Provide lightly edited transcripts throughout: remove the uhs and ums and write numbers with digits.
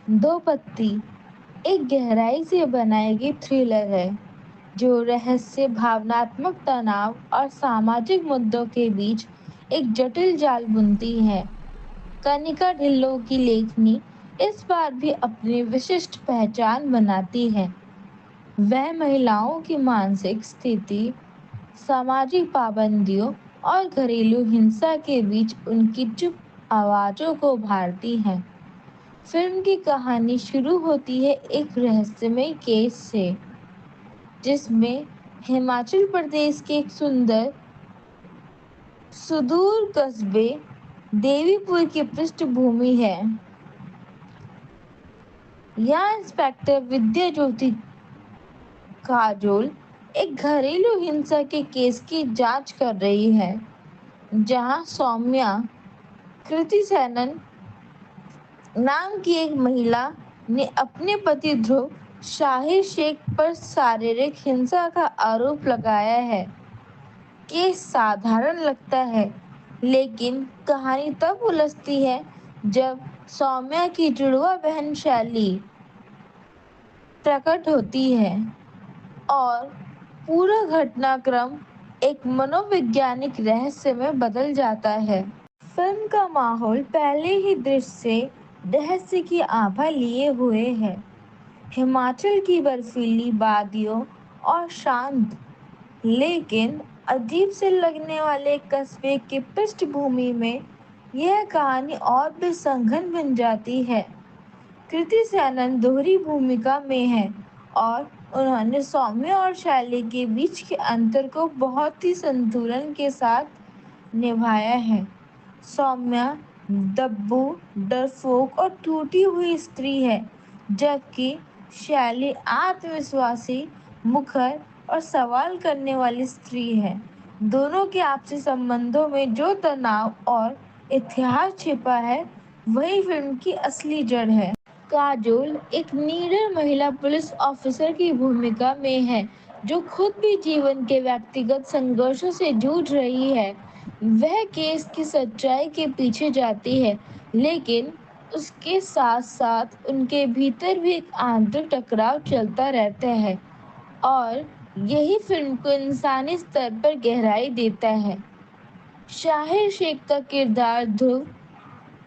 दो पत्ती एक गहराई से बनाई गई थ्रिलर है जो रहस्य, भावनात्मक तनाव और सामाजिक मुद्दों के बीच एक जटिल जाल बुनती है। कनिका ढिल्लों की लेखनी इस बार भी अपनी विशिष्ट पहचान बनाती है। वह महिलाओं की मानसिक स्थिति, सामाजिक पाबंदियों और घरेलू हिंसा के बीच उनकी चुप आवाज़ों को उभारती है। फिल्म की कहानी शुरू होती है एक रहस्यमय केस से, जिसमें हिमाचल प्रदेश के एक सुंदर सुदूर कस्बे देवीपुर की पृष्ठभूमि है। यहाँ इंस्पेक्टर विद्या ज्योति काजोल एक घरेलू हिंसा के केस की जांच कर रही है, जहां सौम्या कृति सेनन नाम की एक महिला ने अपने पति ध्रुव शाहिर शेख पर शारीरिक हिंसा का आरोप लगाया है। केस साधारण लगता है, लेकिन कहानी तब उलझती है जब सौम्या की जुड़वा बहन शैली प्रकट होती है और पूरा घटनाक्रम एक मनोवैज्ञानिक रहस्य में बदल जाता है। फिल्म का माहौल पहले ही दृश्य से रहस्य की आभा लिए हुए है। हिमाचल की बर्फीली वादियों और शांत लेकिन अजीब से लगने वाले कस्बे की पृष्ठभूमि में यह कहानी और भी सघन बन जाती है। कृति सेनन दोहरी भूमिका में है और उन्होंने सौम्य और शैली के बीच के अंतर को बहुत ही संतुलन के साथ निभाया है। सौम्या दब्बू, डरपोक और टूटी हुई स्त्री है, जबकि शैली आत्मविश्वासी, मुखर और सवाल करने वाली स्त्री है। दोनों के आपसी संबंधों में जो तनाव और इतिहास छिपा है, वही फिल्म की असली जड़ है। काजोल एक निडर महिला पुलिस ऑफिसर की भूमिका में है, जो खुद भी जीवन के व्यक्तिगत संघर्षों से जूझ रही है। वह केस की सच्चाई के पीछे जाती है, लेकिन उसके साथ-साथ उनके भीतर भी एक आंतरिक टकराव चलता रहता है और यही फिल्म को इंसानी स्तर पर गहराई देता है। शाहिर शेख का किरदार ध्रुव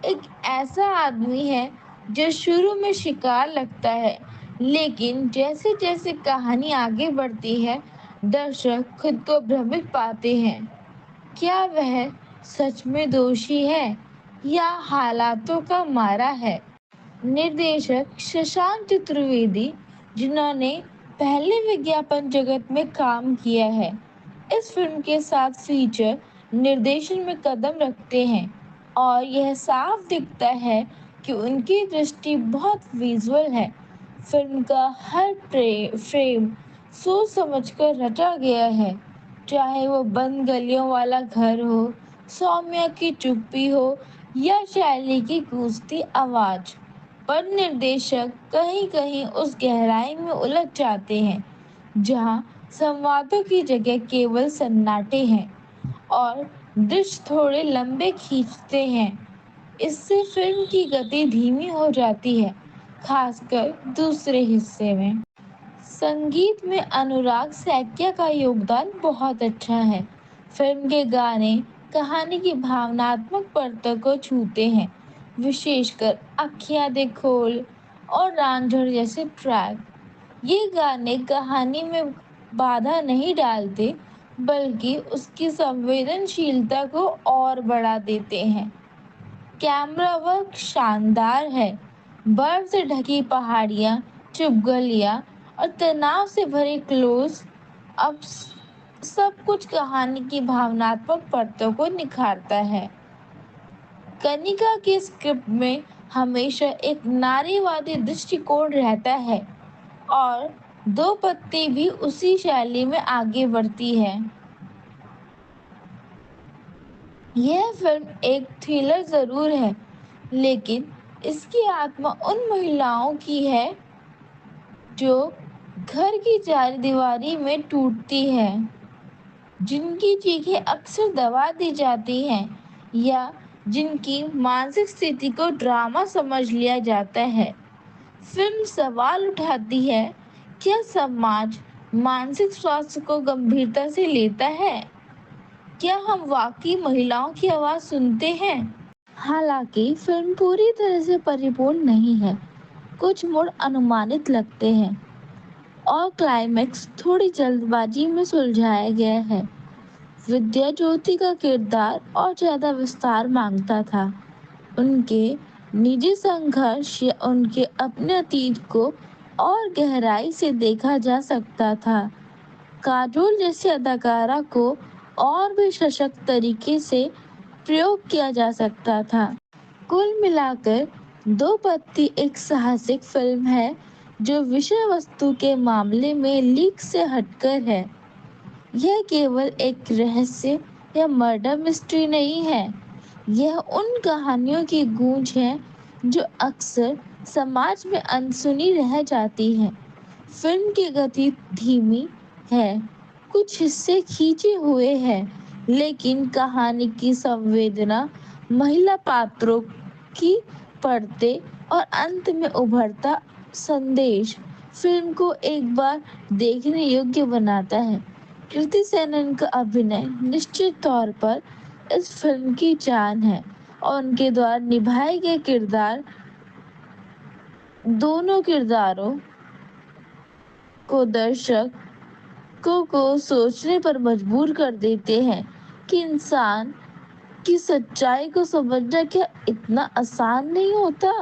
एक ऐसा आदमी है जो शुरू में शिकार लगता है, लेकिन जैसे जैसे कहानी आगे बढ़ती है, दर्शक खुद को भ्रमित पाते हैं। क्या वह सच में दोषी है या हालातों का मारा है? निर्देशक शशांक चतुर्वेदी, जिन्होंने पहले विज्ञापन जगत में काम किया है, इस फिल्म के साथ फीचर निर्देशन में कदम रखते हैं और यह साफ दिखता है कि उनकी दृष्टि बहुत विजुअल है। फिल्म का हर फ्रेम सोच समझकर रचा गया है, चाहे वो बंद गलियों वाला घर हो, सौम्या की चुप्पी हो या शैली की गूंजती आवाज। पर निर्देशक कहीं-कहीं उस गहराई में उलझ जाते हैं, जहां संवादों की जगह केवल सन्नाटे हैं और दृश्य थोड़े लंबे खींचते हैं। इससे फिल्म की गति धीमी हो जाती है, खासकर दूसरे हिस्से में। संगीत में अनुराग सैकिया का योगदान बहुत अच्छा है। फिल्म के गाने कहानी की भावनात्मक परतों को छूते हैं, विशेषकर अखियाँ दे खोल और रांझर जैसे ट्रैक। ये गाने कहानी में बाधा नहीं डालते, बल्कि उसकी संवेदनशीलता को और बढ़ा देते हैं। कैमरा वर्क शानदार है। बर्फ से ढकी पहाड़ियाँ, चुप गलियाँ और तनाव से भरे क्लोज अब सब कुछ कहानी की भावनात्मक परतों को निखारता है। कनिका के स्क्रिप्ट में हमेशा एक नारीवादी दृष्टिकोण रहता है और दो पत्ती भी उसी शैली में आगे बढ़ती है। यह फिल्म एक थ्रिलर जरूर है, लेकिन इसकी आत्मा उन महिलाओं की है जो घर की चारदीवारी में टूटती है, जिनकी चीखें अक्सर दबा दी जाती हैं या जिनकी मानसिक स्थिति को ड्रामा समझ लिया जाता है। फिल्म सवाल उठाती है, क्या समाज मानसिक स्वास्थ्य को गंभीरता से लेता है? क्या हम वाकई महिलाओं की आवाज सुनते हैं? हालांकि फिल्म पूरी तरह से परिपूर्ण नहीं है, कुछ मोड़ अनुमानित लगते हैं और क्लाइमेक्स थोड़ी जल्दबाजी में सुलझाया गया है। विद्या ज्योति का किरदार और ज्यादा विस्तार मांगता था। उनके निजी संघर्ष या उनके अपने अतीत को और गहराई से देखा जा सकता था। काजोल जैसी अदाकारा को और भी सशक्त तरीके से प्रयोग किया जा सकता था। कुल मिलाकर दो पत्ती एक साहसिक फिल्म है जो विषय वस्तु के मामले में लीक से हटकर है। यह केवल एक रहस्य या मर्डर मिस्ट्री नहीं है, यह उन कहानियों की गूंज है जो अक्सर समाज में अनसुनी रह जाती हैं। फिल्म की गति धीमी है, कुछ हिस्से खींचे हुए हैं, लेकिन कहानी की संवेदना, महिला पात्रों की पड़ते और अंत में उभरता संदेश फिल्म को एक बार देखने योग्य बनाता है। कृति सेनन का अभिनय निश्चित तौर पर इस फिल्म की जान है और उनके द्वारा निभाए गए किरदार दोनों किरदारों को दर्शकों को सोचने पर मजबूर कर देते हैं कि इंसान की सच्चाई को समझना क्या इतना आसान नहीं होता।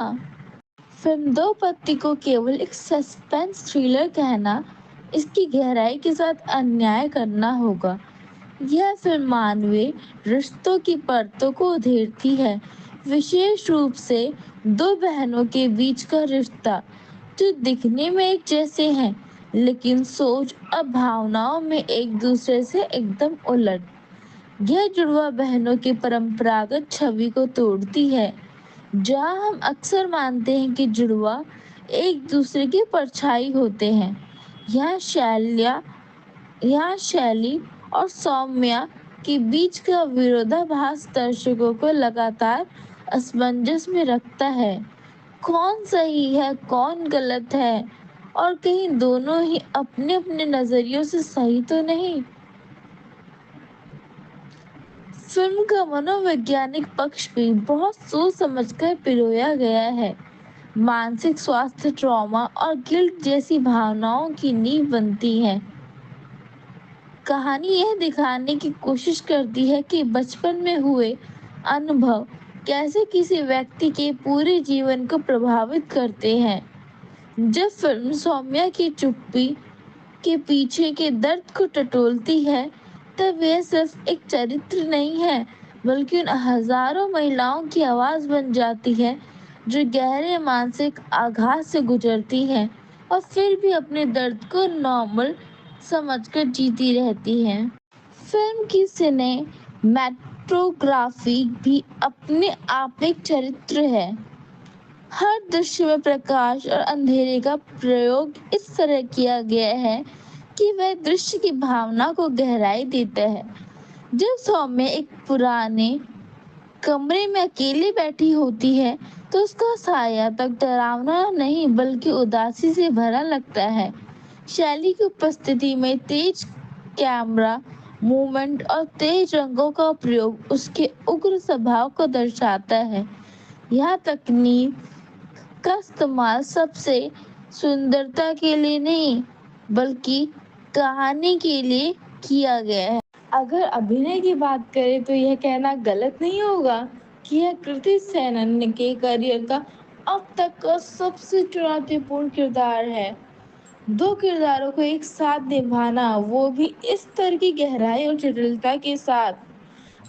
फिल्म दो पत्ती को केवल एक सस्पेंस थ्रिलर कहना इसकी गहराई के साथ अन्याय करना होगा। यह फिल्म मानवीय रिश्तों की परतों को उधेड़ती है, विशेष रूप से दो बहनों के बीच का रिश्ता जो दिखने में एक जैसे हैं, लेकिन सोच और भावनाओं में एक दूसरे से एकदम उलट। यह जुड़वा बहनों की परंपरागत छवि को तोड़ती है, जहां हम अक्सर मानते हैं कि जुड़वा एक दूसरे की परछाई होते हैं। यह शैलिया यहाँ शैली और सौम्या के बीच का विरोधाभास दर्शकों को लगातार असमंजस में रखता है। कौन सही है, कौन गलत है, और कहीं दोनों ही अपने अपने नजरियों से सही तो नहीं। फिल्म का मनोवैज्ञानिक पक्ष भी बहुत सोच समझकर पिरोया गया है। मानसिक स्वास्थ्य, ट्रॉमा और गिल्ट जैसी भावनाओं की नींव बनती है। कहानी यह दिखाने की कोशिश करती है कि बचपन में हुए अनुभव कैसे किसी व्यक्ति के पूरे जीवन को प्रभावित करते हैं। जब फिल्म सौम्या की चुप्पी के पीछे के दर्द को टटोलती है, तब यह सिर्फ एक चरित्र नहीं है, बल्कि उन हजारों महिलाओं की आवाज बन जाती है जो गहरे मानसिक आघात से गुजरती हैं और फिर भी अपने दर्द को नॉर्मल समझकर जीती रहती हैं। फिल्म की सिनेमैटोग्राफी भी अपने आप में एक चरित्र है। हर दृश्य में प्रकाश और अंधेरे का प्रयोग इस तरह किया गया है कि वह दृश्य की भावना को गहराई देता है। जब सौम्य एक पुराने कमरे में अकेले बैठी होती है, तो उसका साया तक डरावना नहीं बल्कि उदासी से भरा लगता है। शैली की उपस्थिति में तेज कैमरा मूवमेंट और तेज रंगों का प्रयोग उसके उग्र स्वभाव को दर्शाता है। यह तकनीक का इस्तेमाल सबसे सुंदरता के लिए नहीं, बल्कि कहानी के लिए किया गया है। अगर अभिनय की बात करें तो यह कहना गलत नहीं होगा कि यह कृति सेनन के करियर का अब तक का सबसे चुनौतीपूर्ण किरदार है। दो किरदारों को एक साथ निभाना, वो भी इस तरह की गहराई और जटिलता के साथ,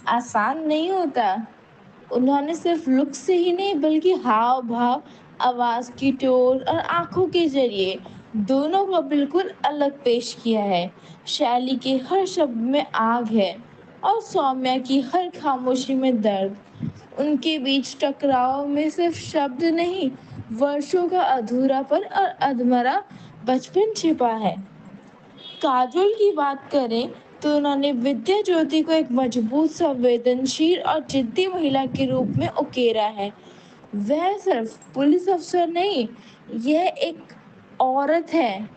आसान नहीं होता। उन्होंने सिर्फ लुक से ही नहीं बल्कि हाव भाव, आवाज की टोन और आंखों के जरिए दोनों को बिल्कुल अलग पेश किया है। शैली के हर शब्द में आग है और सौम्या की हर खामोशी में दर्द। उनके बीच टकराव में सिर्फ शब्द नहीं, वर्षों का अधूरापन और अधमरा बचपन छिपा है। काजोल की बात करें तो उन्होंने विद्या ज्योति को एक मजबूत, संवेदनशील और जिद्दी महिला के रूप में उकेरा है। वह सिर्फ पुलिस अफसर नहीं, यह एक औरत है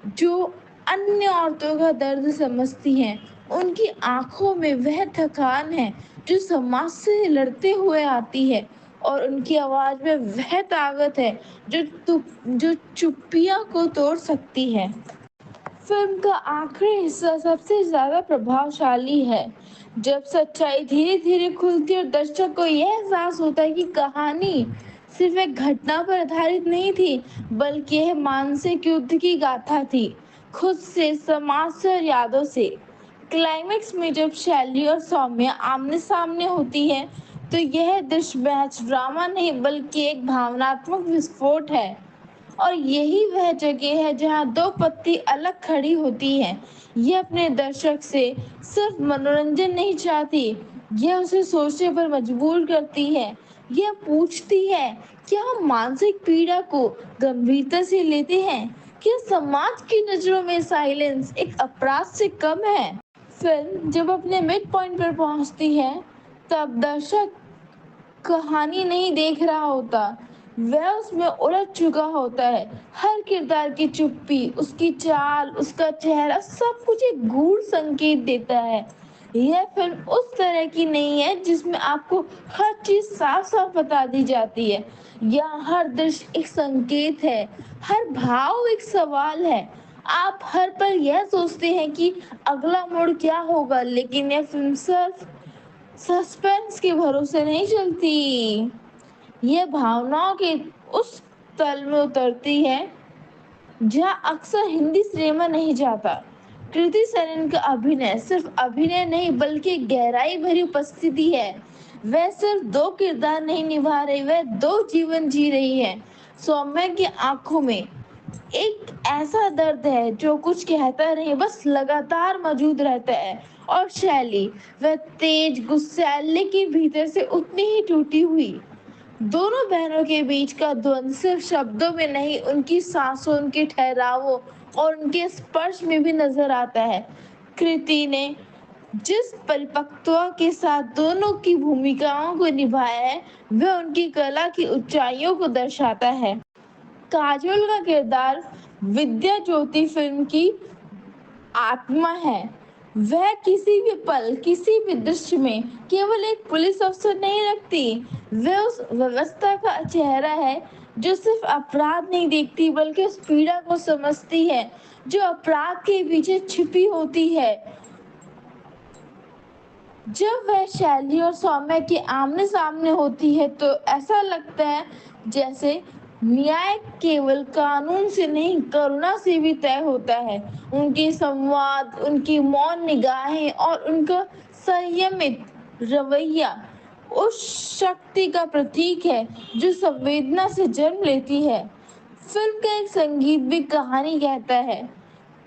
जो अन्य औरतों का दर्द समझती हैं। उनकी आँखों में वह थकान है जो समाज से लड़ते हुए आती है, और उनकी आवाज़ में वह ताकत है जो चुप्पियों को तोड़ सकती है। फिल्म का आखिरी हिस्सा सबसे ज्यादा प्रभावशाली है, जब सच्चाई धीरे धीरे खुलती है और दर्शक को यह एहसास होता है कि कहानी सिर्फ एक घटना पर आधारित नहीं थी, बल्कि यह मानसिक युद्ध की गाथा थी, खुद से, समाज से और यादों से। क्लाइमेक्स में जब शैली और सौम्य आमने सामने होती है, तो यह दृश्य महज ड्रामा नहीं बल्कि एक भावनात्मक विस्फोट है। और यही वह जगह है जहाँ दो पत्ती अलग खड़ी होती हैं। ये अपने दर्शक से सिर्फ मनोरंजन नहीं चाहती, यह उसे सोचने पर मजबूर करती है। यह पूछती है, क्या हम मानसिक पीड़ा को गंभीरता से लेते हैं? क्या समाज की नजरों में साइलेंस एक अपराध से कम है? फिल्म जब अपने मिड पॉइंट पर पहुंचती है, तब दर्शक कहानी नहीं देख रहा होता, वह उसमें उलझ चुका होता है। हर किरदार की चुप्पी, उसकी चाल, उसका चेहरा, सब कुछ एक गूढ़ संकेत देता है। यह फिल्म उस तरह की नहीं है जिसमें आपको हर चीज साफ साफ बता दी जाती है। यहाँ हर दृश्य एक संकेत है, हर भाव एक सवाल है। आप हर पल यह सोचते हैं कि अगला मोड़ क्या होगा, लेकिन यह फिल्म सिर्फ सस्पेंस के भरोसे नहीं चलती, ये भावनाओं के उस तल में उतरती है जहाँ अक्सर हिंदी सिनेमा नहीं जाता। कृति सेनन का अभिनय सिर्फ अभिनय नहीं बल्कि गहराई भरी उपस्थिति है। वह सिर्फ दो किरदार नहीं निभा रही, वह दो जीवन जी रही है। सौम्य की आंखों में एक ऐसा दर्द है जो कुछ कहता नहीं, बस लगातार मौजूद रहता है। और शैली, वह तेज, गुस्सैल, लेकिन भीतर से उतनी ही टूटी हुई। दोनों बहनों के बीच का द्वंद्व सिर्फ शब्दों में नहीं, उनकी सांसों, उनके ठहरावों और उनके स्पर्श में भी नजर आता है। कृति ने जिस परिपक्वता के साथ दोनों की भूमिकाओं को निभाया है, वह उनकी कला की ऊंचाइयों को दर्शाता है। काजोल का किरदार विद्या ज्योति फिल्म की आत्मा है। वह किसी भी पल, किसी भी दृश्य में केवल एक पुलिस अफसर नहीं रखती, वह उस व्यवस्था का चेहरा है जो सिर्फ अपराध नहीं देखती बल्कि उस पीड़ा को समझती है जो अपराध के पीछे छिपी होती है। जब वह शैली और सौम्य के आमने सामने होती है, तो ऐसा लगता है जैसे न्याय केवल कानून से नहीं, करुणा से भी तय होता है। उनके संवाद, उनकी मौन निगाहें और उनका संयमित रवैया उस शक्ति का प्रतीक है जो संवेदना से जन्म लेती है। फिल्म का एक संगीत भी कहानी कहता है।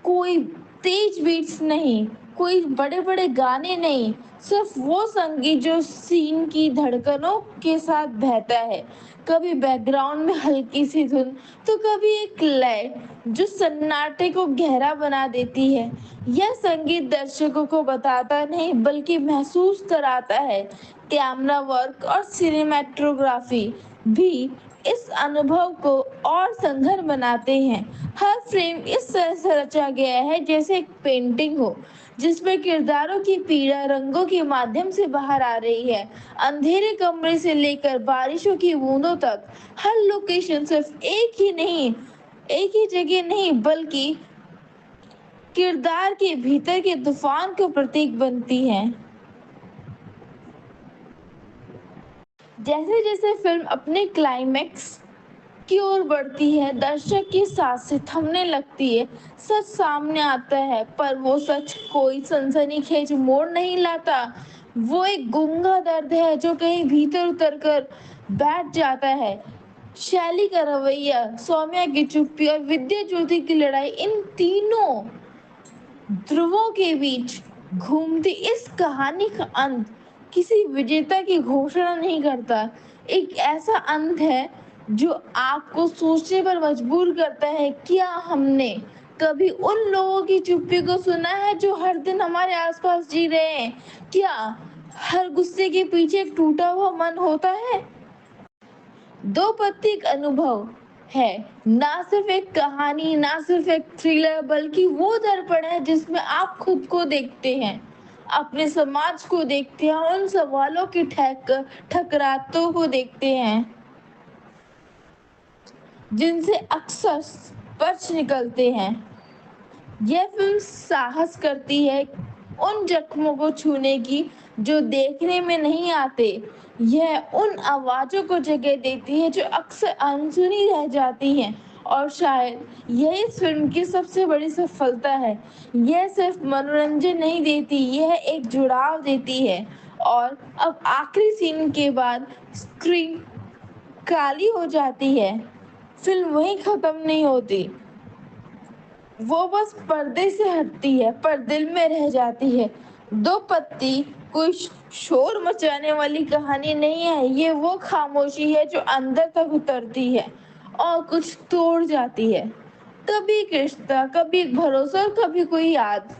कोई तेज बीट्स नहीं, कोई बड़े बड़े गाने नहीं, सिर्फ वो संगीत जो सीन की धड़कनों के साथ बहता है। कभी बैकग्राउंड में हल्की सी धुन, तो कभी एक लय जो सन्नाटे को गहरा बना देती है। यह संगीत दर्शकों को बताता नहीं बल्कि महसूस कराता है। कैमरा वर्क और सिनेमेटोग्राफी भी इस अनुभव को और संघर बनाते हैं। हर फ्रेम इस तरह से रचा गया है जैसे एक पेंटिंग हो, जिसमें किरदारों की पीड़ा रंगों के माध्यम से बाहर आ रही है। अंधेरे कमरे से लेकर बारिशों की बूंदों तक, हर लोकेशन सिर्फ एक ही जगह नहीं बल्कि किरदार के भीतर के तूफान का प्रतीक बनती है। जैसे जैसे फिल्म अपने क्लाइमेक्स की ओर बढ़ती है, दर्शक की सांसें थमने लगती है। सच सामने आता है, पर वो सच कोई सनसनीखेज मोड़ नहीं लाता। वो एक गूंगा दर्द है जो कहीं भीतर उतर कर बैठ जाता है। शैली का रवैया, सौम्या की चुप्पी और विद्या ज्योति की लड़ाई, इन तीनों ध्रुवों के बीच घूमती इस कहानी का अंत किसी विजेता की घोषणा नहीं करता। एक ऐसा अंत है जो आपको सोचने पर मजबूर करता है, क्या हमने कभी उन लोगों की चुप्पी को सुना है जो हर दिन हमारे आसपास जी रहे हैं? क्या हर गुस्से के पीछे एक टूटा हुआ मन होता है? दो पत्ती एक अनुभव है, ना सिर्फ एक कहानी, ना सिर्फ एक थ्रिलर, बल्कि वो दर्पण है जिसमें आप खुद को देखते हैं, अपने समाज को देखते हैं, उन सवालों की ठकरातों को देखते हैं जिनसे अक्सर स्पर्श निकलते हैं। यह फिल्म साहस करती है उन जख्मों को छूने की जो देखने में नहीं आते। यह उन आवाज़ों को जगह देती है जो अक्सर अनसुनी रह जाती हैं, और शायद यही इस फिल्म की सबसे बड़ी सफलता है। यह सिर्फ मनोरंजन नहीं देती, यह एक जुड़ाव देती है। और अब आखिरी सीन के बाद स्क्रीन काली हो जाती है, फिल्म वहीं खत्म नहीं होती, वो बस पर्दे से हटती है पर दिल में रह जाती है। दो पत्ती कोई शोर मचाने वाली कहानी नहीं है, ये वो खामोशी है जो अंदर तक उतरती है और कुछ तोड़ जाती है। कभी एक रिश्ता, कभी एक भरोसा और कभी कोई याद।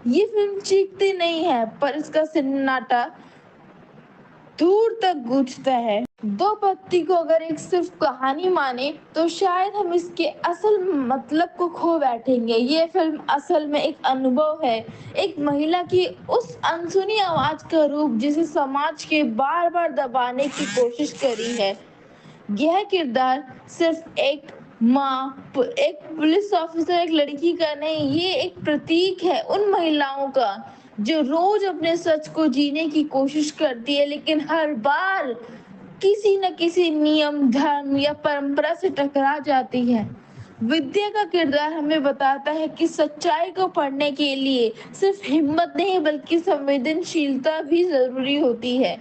ये फिल्म चीखती नहीं है पर इसका सन्नाटा दूर तक गूंजता है। दो पत्ती को अगर एक सिर्फ कहानी माने तो शायद हम इसके असल मतलब को खो बैठेंगे। ये फिल्म असल में एक अनुभव है, एक महिला की उस अनसुनी आवाज का रूप जिसे समाज के बार बार दबाने की कोशिश करी है। यह किरदार सिर्फ एक माँ, एक पुलिस ऑफिसर, एक लड़की का नहीं, ये एक प्रतीक है उन महिलाओं का जो रोज अपने सच को जीने की कोशिश करती है, लेकिन हर बार किसी न किसी नियम, धर्म या परंपरा से टकरा जाती है। विद्या का किरदार हमें बताता है कि सच्चाई को पढ़ने के लिए सिर्फ हिम्मत नहीं बल्कि संवेदनशीलता भी जरूरी होती है।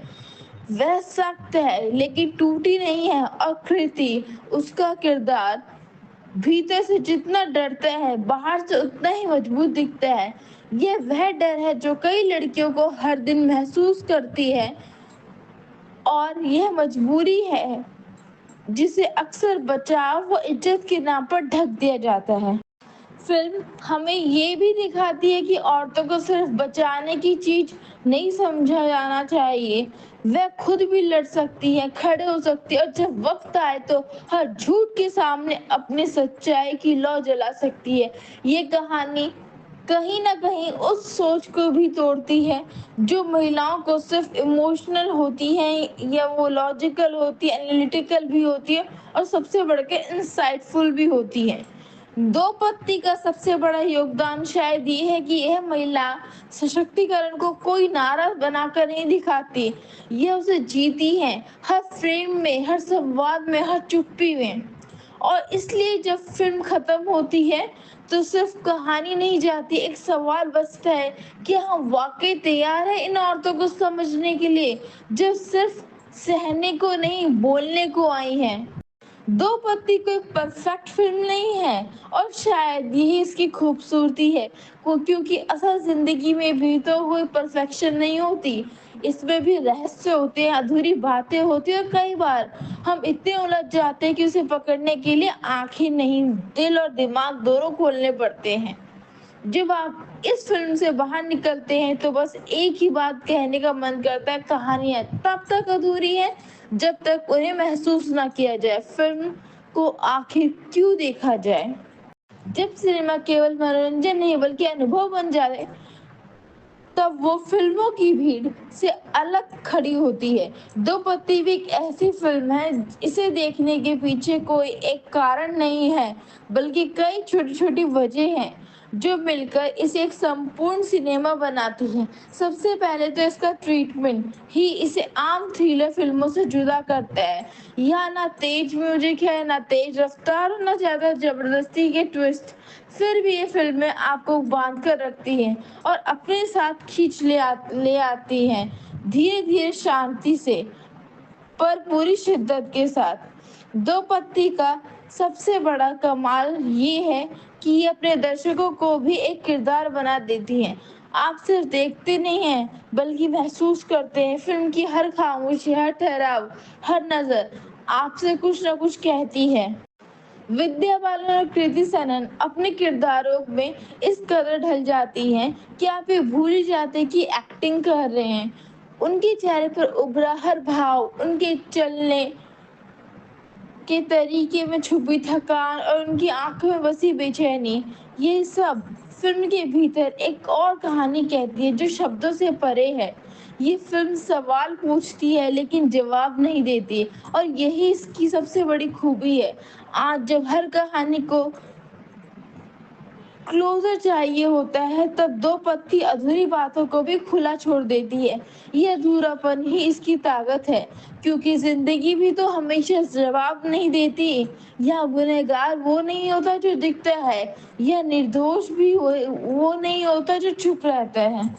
वह सख्त है लेकिन टूटी नहीं है, और कृति, उसका किरदार, भीतर से जितना डरता है बाहर से उतना ही मजबूत दिखता है। यह वह डर है जो कई लड़कियों को हर दिन महसूस करती है, और यह मजबूरी है जिसे अक्सर बचाव व इज्जत के नाम पर ढक दिया जाता है। फिल्म हमें ये भी दिखाती है कि औरतों को सिर्फ बचाने की चीज नहीं समझा जाना चाहिए, वह खुद भी लड़ सकती है, खड़े हो सकती है, और जब वक्त आए तो हर झूठ के सामने अपनी सच्चाई की लौ जला सकती है। ये कहानी कहीं ना कहीं उस सोच को भी तोड़ती है जो महिलाओं को सिर्फ इमोशनल होती है, या वो लॉजिकल होती है, एनालिटिकल भी होती है, और सबसे बढ़कर इंसाइटफुल भी होती है। दो पत्ती का सबसे बड़ा योगदान शायद ये है कि यह महिला सशक्तिकरण को कोई नारा बनाकर नहीं दिखाती, यह उसे जीती है, हर फ्रेम में, हर संवाद में, हर चुप्पी में। और इसलिए जब फिल्म खत्म होती है तो सिर्फ कहानी नहीं जाती, एक सवाल बचता है कि हम वाकई तैयार हैं इन औरतों को समझने के लिए जो सिर्फ सहने को नहीं बोलने को आई हैं। दो पत्ती कोई परफेक्ट फिल्म नहीं है, और शायद यही इसकी खूबसूरती है, क्योंकि असल जिंदगी में भी तो कोई परफेक्शन नहीं होती, इसमें भी रहस्य होते हैं, अधूरी बातें होती हैं, और कई बार हम इतने उलझ जाते हैं कि उसे पकड़ने के लिए आंखें नहीं, दिल और दिमाग दोनों खोलने पड़ते हैं। जब आप इस फिल्म से बाहर निकलते हैं तो बस एक ही बात कहने का मन करता है, कहानियां तब तक अधूरी है जब तक उन्हें महसूस ना किया जाए, फिल्म को आखिर क्यों देखा जाए। जब सिनेमा केवल मनोरंजन नहीं बल्कि अनुभव बन जाए तब वो फिल्मों की भीड़ से अलग खड़ी होती है। दो पत्ती भी एक ऐसी फिल्म है, इसे देखने के पीछे कोई एक कारण नहीं है बल्कि कई छोटी छोटी वजह हैं जो मिलकर इसे एक संपूर्ण सिनेमा बनाती हैं। सबसे पहले तो इसका ट्रीटमेंट ही इसे आम थ्रिलर फिल्मों से जुदा करता है। यहाँ ना तेज म्यूजिक है, ना तेज रफ्तार, ना ज्यादा जबरदस्ती के ट्विस्ट, फिर भी ये फिल्में आपको बांध कर रखती हैं और अपने साथ खींच ले आती हैं, धीरे धीरे, शांति से, पर पूरी शिद्दत के साथ। दो पत्ती का सबसे बड़ा कमाल ये है कि ये अपने दर्शकों को भी एक किरदार बना देती हैं। आप सिर्फ देखते नहीं हैं बल्कि महसूस करते हैं। फिल्म की हर खामोशी, हर ठहराव, हर नजर आपसे कुछ ना कुछ कहती है। विद्या बालन और कृति सनन अपने किरदारों में इस कदर ढल जाती हैं कि आप ये भूल ही जाते कि एक्टिंग कर रहे हैं। उनके चेहरे पर उभरा हर भाव, उनके चलने के तरीके में छुपी थकान और उनकी आंखों में बसी बेचैनी, ये सब फिल्म के भीतर एक और कहानी कहती है जो शब्दों से परे है। ये फिल्म सवाल पूछती है लेकिन जवाब नहीं देती, और यही इसकी सबसे बड़ी खूबी है। आज जब हर कहानी को क्लोज़र चाहिए होता है, तब दो पत्ती अधूरी बातों को भी खुला छोड़ देती है। ये अधूरापन ही इसकी ताकत है, क्योंकि ज़िंदगी भी तो हमेशा जवाब नहीं देती। या गुनहगार वो नहीं होता जो दिखता है, या निर्दोष भी वो नहीं होता जो चुप रहता है।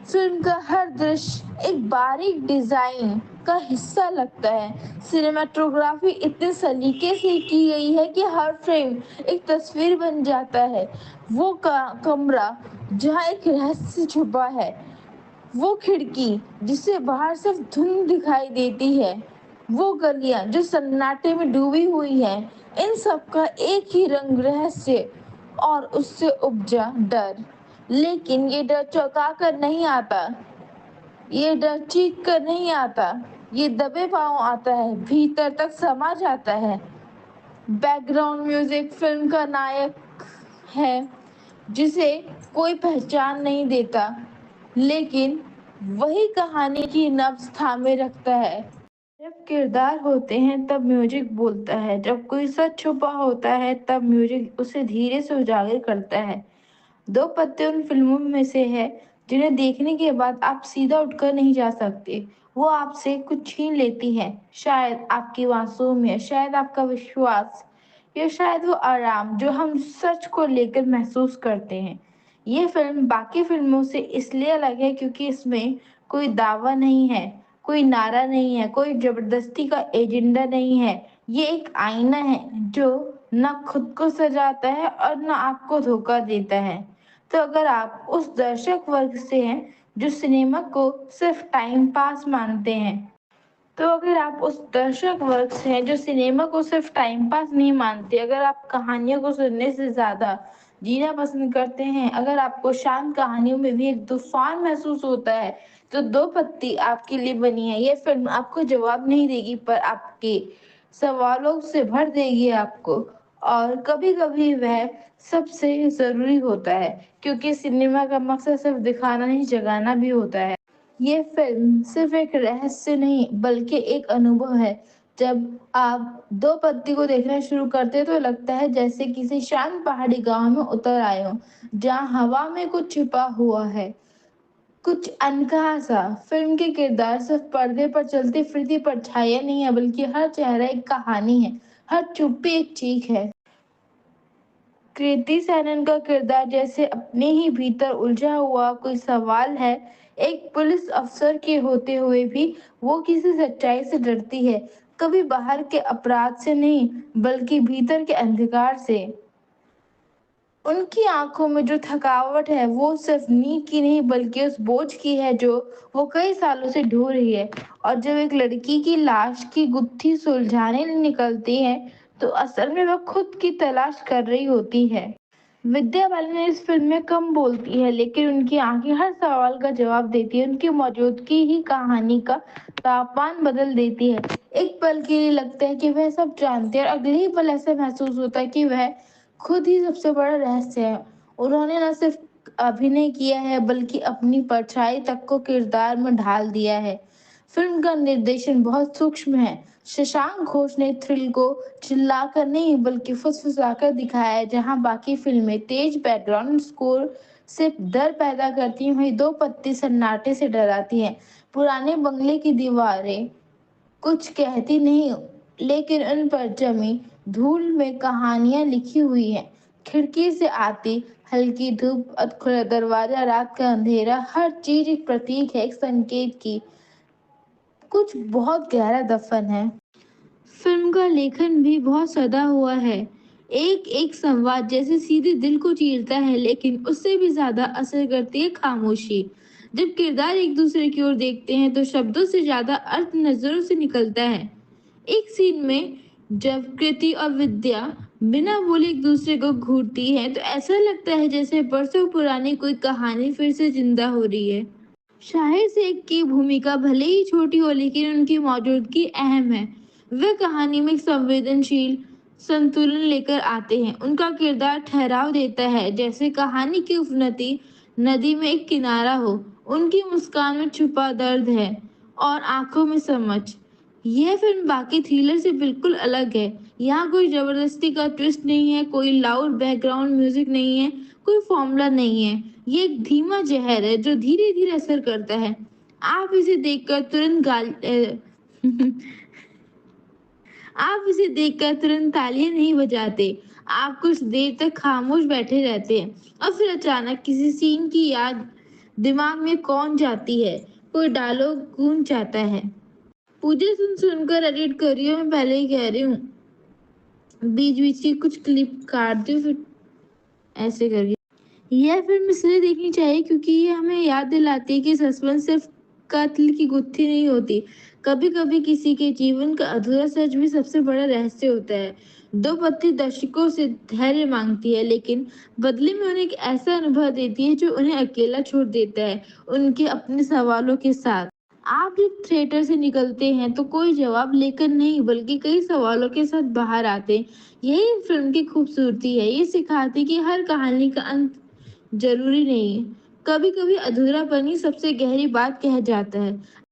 फिल्म का हर दृश्य एक बारीक डिजाइन का हिस्सा लगता है। सिनेमेटोग्राफी इतने सलीके से की गई है कि हर फ्रेम एक तस्वीर बन जाता है। वो कमरा जहाँ एक रहस्य छुपा है, वो खिड़की जिससे बाहर सिर्फ धुंध दिखाई देती है, वो गलियां जो सन्नाटे में डूबी हुई हैं, इन सब का एक ही रंग रहस्य और उससे उपजा डर। लेकिन ये डर चौंका कर नहीं आता, ये डर चीख कर नहीं आता, ये दबे पांव आता है, भीतर तक समा जाता है। बैकग्राउंड म्यूजिक फिल्म का नायक है, जिसे कोई पहचान नहीं देता, लेकिन वही कहानी की नब्ज थामे रखता है। जब किरदार होते हैं तब म्यूजिक बोलता है, जब कोई सच छुपा होता है तब म्यूजिक उसे धीरे से उजागर करता है। दो पत्ते उन फिल्मों में से है जिन्हें देखने के बाद आप सीधा उठकर नहीं जा सकते। वो आपसे कुछ छीन लेती है, शायद आपकी मासूमियत, शायद आपका विश्वास, या शायद वो आराम जो हम सच को लेकर महसूस करते हैं। ये फिल्म बाकी फिल्मों से इसलिए अलग है क्योंकि इसमें कोई दावा नहीं है, कोई नारा नहीं है, कोई जबरदस्ती का एजेंडा नहीं है। ये एक आईना है जो न खुद को सजाता है और न आपको धोखा देता है। तो अगर आप उस दर्शक वर्ग से हैं जो सिनेमा को सिर्फ टाइम पास मानते हैं, तो अगर आप उस दर्शक वर्ग से हैं जो सिनेमा को सिर्फ टाइम पास नहीं मानते, अगर आप कहानियों को सुनने से ज्यादा जीना पसंद करते हैं, अगर आपको शांत कहानियों में भी एक तूफान महसूस होता है, तो दो पत्ती आपके लिए बनी है। ये फिल्म आपको जवाब नहीं देगी, पर आपके सवालों से भर देगी आपको। और कभी कभी वह सबसे जरूरी होता है, क्योंकि सिनेमा का मकसद सिर्फ दिखाना नहीं, जगाना भी होता है। ये फिल्म सिर्फ एक रहस्य नहीं बल्कि एक अनुभव है। जब आप दो पत्ती को देखना शुरू करते हैं तो लगता है जैसे किसी शांत पहाड़ी गांव में उतर आए हो, जहां हवा में कुछ छिपा हुआ है, कुछ अनकहा सा। फिल्म के किरदार सिर्फ पर्दे पर चलती फिरती परछाइयां नहीं है, बल्कि हर चेहरा एक कहानी है, हर चुप्पी एक चीख है। कृति सेनन का किरदार जैसे अपने ही भीतर उलझा हुआ कोई सवाल है। एक पुलिस अफसर के होते हुए भी वो किसी सच्चाई से डरती है, कभी बाहर के अपराध से नहीं, बल्कि भीतर के अंधकार से। उनकी आंखों में जो थकावट है वो सिर्फ नींद की नहीं बल्कि उस बोझ की है जो वो कई सालों से ढो रही है। और जब एक लड़की की लाश की गुत्थी सुलझाने निकलती है, तो असल में वह खुद की तलाश कर रही होती है। विद्या बालन इस फिल्म में कम बोलती है, लेकिन उनकी आंखें हर सवाल का जवाब देती है। उनकी मौजूदगी ही कहानी का तापमान बदल देती है। एक पल के लिए लगता है कि वह सब जानते हैं, और अगले ही पल ऐसा महसूस होता है कि वह खुद ही सबसे बड़ा रहस्य है। उन्होंने न सिर्फ अभिनय किया है बल्कि अपनी परछाई तक को किरदार में ढाल दिया है। फिल्म का निर्देशन बहुत सूक्ष्म है। शशांक घोष ने थ्रिल को चिल्लाकर नहीं बल्कि फुसफुसाकर दिखाया है। जहां बाकी फिल्में तेज बैकग्राउंड स्कोर से डर पैदा करती हैं, वहीं दो पत्ती सन्नाटे से डराती हैं। पुराने बंगले की दीवारें कुछ कहती नहीं, लेकिन उन पर जमी धूल में कहानियां लिखी हुई हैं। खिड़की से आती हल्की धूप और खुला दरवाजा, रात का अंधेरा, हर चीज एक प्रतीक है, एक संकेत की कुछ बहुत गहरा दफन है। फिल्म का लेखन भी बहुत सदा हुआ है। एक एक संवाद जैसे सीधे दिल को चीरता है, लेकिन उससे भी ज्यादा असर करती है खामोशी। जब किरदार एक दूसरे की ओर देखते हैं तो शब्दों से ज्यादा अर्थ नजरों से निकलता है। एक सीन में जब कृति और विद्या बिना बोले एक दूसरे को घूरती है, तो ऐसा लगता है जैसे बरसों पुरानी कोई कहानी फिर से जिंदा हो रही है। शाहिर शेख की भूमिका भले ही छोटी हो, लेकिन उनकी मौजूदगी अहम है। वे कहानी में एक संवेदनशील संतुलन लेकर आते हैं। उनका किरदार ठहराव देता है, जैसे कहानी की उपनति नदी में एक किनारा हो। उनकी मुस्कान में छुपा दर्द है और आंखों में समझ। यह फिल्म बाकी थ्रिलर से बिल्कुल अलग है। यहाँ कोई जबरदस्ती का ट्विस्ट नहीं है, कोई लाउड बैकग्राउंड म्यूजिक नहीं है, कोई फॉर्मूला नहीं है। ये एक धीमा जहर है जो धीरे धीरे असर करता है। आप इसे देखकर तुरंत आप इसे देखकर तुरंत तालियां नहीं बजाते। आप कुछ देर तक खामोश बैठे रहते हैं और फिर अचानक किसी सीन की याद दिमाग में कौन जाती है, कोई डायलॉग गूंज जाता है। पूजा सुन सुनकर एडिट करियो, मैं पहले ही कह रही हूँ। बीच बीच की कुछ क्लिप काट दो, फिर ऐसे करके। यह फिल्म इसलिए देखनी चाहिए क्योंकि ये हमें याद दिलाती है कि सस्पेंस सिर्फ कत्ल की गुत्थी नहीं होती। कभी कभी किसी के जीवन का अधूरा सच भी सबसे बड़ा रहस्य होता है। दो पत्नी दर्शकों से धैर्य मांगती है, लेकिन बदले में उन्हें एक ऐसा अनुभव देती है जो उन्हें अकेला छोड़ देता है, उनके अपने सवालों के साथ। आप जब थिएटर से निकलते हैं तो कोई जवाब लेकर नहीं, बल्कि कई सवालों के साथ बाहर आते हैं। यही इस फिल्म की खूबसूरती है। ये सिखाती है कि हर कहानी का अंत जरूरी नहीं है। कभी कभी अधूरापन ही सबसे गहरी बात कह जाता है।